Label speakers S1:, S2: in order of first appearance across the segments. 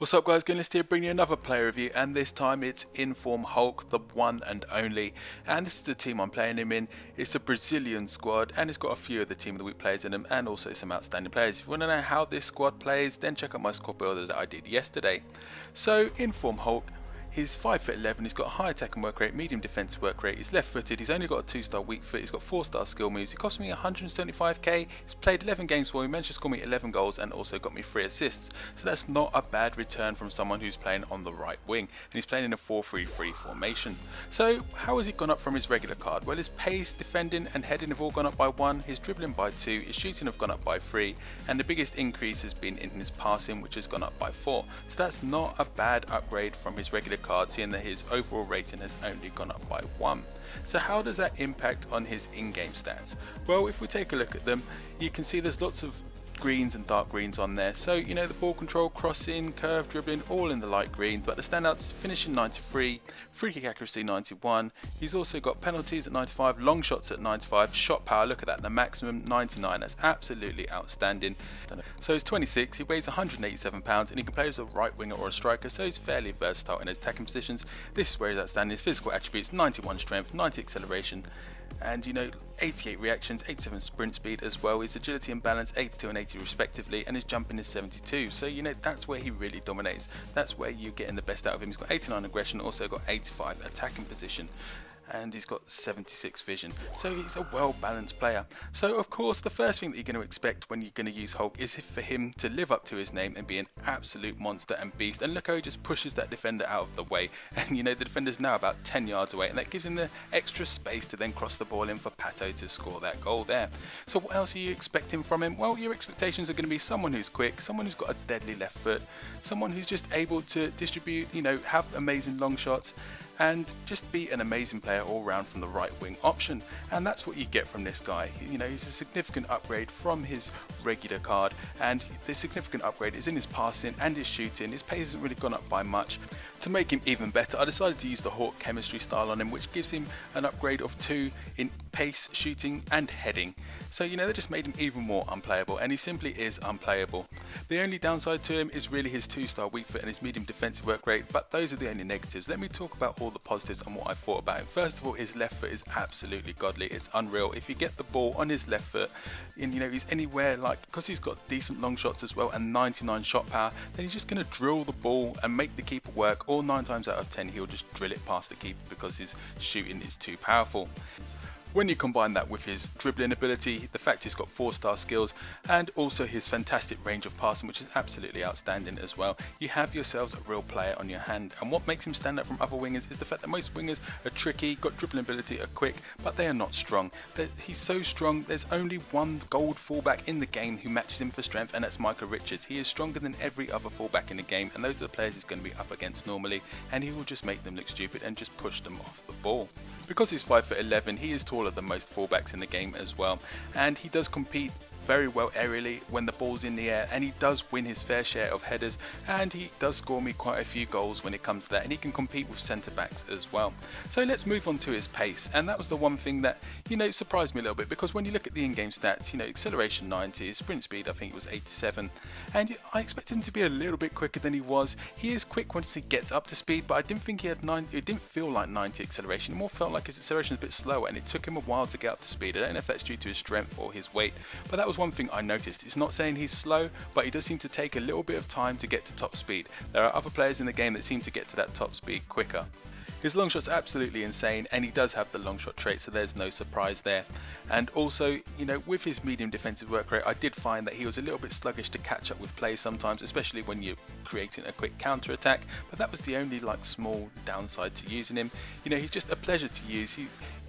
S1: What's up guys, Goodness here bringing you another player review, and this time it's Inform Hulk, the one and only, and this is the team I'm playing him in. It's a Brazilian squad and it's got a few of the Team of the Week players in them and also some outstanding players. If you want to know how this squad plays, then check out my squad builder that I did yesterday. So Inform Hulk, he's 5'11", he's got a high attack and work rate, medium defensive work rate, he's left footed, he's only got a 2-star weak foot, he's got 4-star skill moves, he cost me 175k, he's played 11 games for me, managed to score me 11 goals and also got me 3 assists. So that's not a bad return from someone who's playing on the right wing, and he's playing in a 4-3-3 formation. So how has he gone up from his regular card? Well, his pace, defending and heading have all gone up by 1, his dribbling by 2, his shooting have gone up by 3, and the biggest increase has been in his passing, which has gone up by 4. So that's not a bad upgrade from his regular card, seeing that his overall rating has only gone up by 1. So how does that impact on his in-game stats? Well, if we take a look at them, you can see there's lots of greens and dark greens on there. So you know, the ball control, crossing, curve, dribbling, all in the light green, but the standouts: finishing 93, free kick accuracy 91, he's also got penalties at 95, long shots at 95, shot power, look at that, the maximum 99, that's absolutely outstanding. So he's 26, he weighs 187 pounds and he can play as a right winger or a striker, so he's fairly versatile in his attacking positions. This is where he's outstanding: his physical attributes: 91 strength, 90 acceleration, and you know, 88 reactions, 87 sprint speed as well. His agility and balance 82 and 80 respectively, and his jumping is 72. So you know, that's where he really dominates. That's where you're getting the best out of him. He's got 89 aggression, also got 85 attacking position, and he's got 76 vision, so he's a well balanced player. So of course the first thing that you're going to expect when you're going to use Hulk is for him to live up to his name and be an absolute monster and beast. And look how he just pushes that defender out of the way, and you know, the defender's now about 10 yards away, and that gives him the extra space to then cross the ball in for Pato to score that goal there. So what else are you expecting from him? Well, your expectations are going to be someone who's quick, someone who's got a deadly left foot, someone who's just able to distribute, you know, have amazing long shots, and just be an amazing player all round from the right wing option. And that's what you get from this guy. You know, he's a significant upgrade from his regular card, and the significant upgrade is in his passing and his shooting. His pace hasn't really gone up by much. To make him even better, I decided to use the Hawk chemistry style on him, which gives him an upgrade of 2 in pace, shooting and heading. So you know, they just made him even more unplayable, and he simply is unplayable. The only downside to him is really his 2-star weak foot and his medium defensive work rate, but those are the only negatives. Let me talk about all the positives and what I thought about him. First of all, his left foot is absolutely godly. It's unreal. If you get the ball on his left foot, and you know, he's anywhere, like, because he's got decent long shots as well and 99 shot power, then he's just going to drill the ball and make the keeper work. Or 9 times out of 10 he'll just drill it past the keeper because his shooting is too powerful. When you combine that with his dribbling ability, the fact he's got 4-star skills, and also his fantastic range of passing, which is absolutely outstanding as well, you have yourselves a real player on your hand. And what makes him stand out from other wingers is the fact that most wingers are tricky, got dribbling ability, are quick, but they are not strong. He's so strong, there's only one gold fullback in the game who matches him for strength, and that's Michael Richards. He is stronger than every other fullback in the game, and those are the players he's going to be up against normally, and he will just make them look stupid and just push them off the ball. Because he's 5'11", he is taller than most fullbacks in the game as well, and he does compete very well aerially when the ball's in the air, and he does win his fair share of headers, and he does score me quite a few goals when it comes to that, and he can compete with centre backs as well. So let's move on to his pace, and that was the one thing that, you know, surprised me a little bit, because when you look at the in-game stats, you know, acceleration 90, his sprint speed I think it was 87, and I expected him to be a little bit quicker than he was. He is quick once he gets up to speed, but I didn't think he had 90, it didn't feel like 90 acceleration. It more felt like his acceleration was a bit slower, and it took him a while to get up to speed. I don't know if that's due to his strength or his weight, but that was one thing I noticed. It's not saying he's slow, but he does seem to take a little bit of time to get to top speed. There are other players in the game that seem to get to that top speed quicker. His long shot's absolutely insane, and he does have the long shot trait, so there's no surprise there. And also, you know, with his medium defensive work rate, I did find that he was a little bit sluggish to catch up with play sometimes, especially when you're creating a quick counter attack, but that was the only like small downside to using him. You know, he's just a pleasure to use.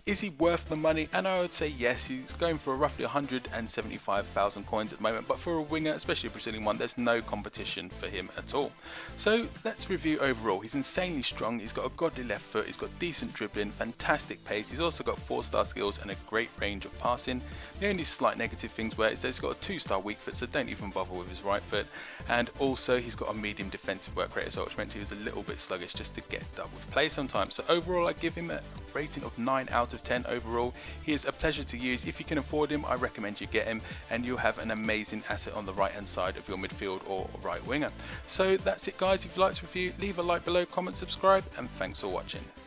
S1: Is he worth the money? And I would say yes. He's going for roughly 175,000 coins at the moment, but for a winger, especially a Brazilian one, there's no competition for him at all. So let's review overall. He's insanely strong, he's got a godly left foot, he's got decent dribbling, fantastic pace, he's also got 4-star skills and a great range of passing. The only slight negative things where is that he's got a 2-star weak foot, so don't even bother with his right foot, and also he's got a medium defensive work rate as well, which meant he was a little bit sluggish just to get up with play sometimes. So overall I give him a rating of 9 out of of 10 overall. He is a pleasure to use. If you can afford him, I recommend you get him, and you'll have an amazing asset on the right hand side of your midfield or right winger. So that's it guys. If you liked this review, leave a like below, comment, subscribe, and thanks for watching.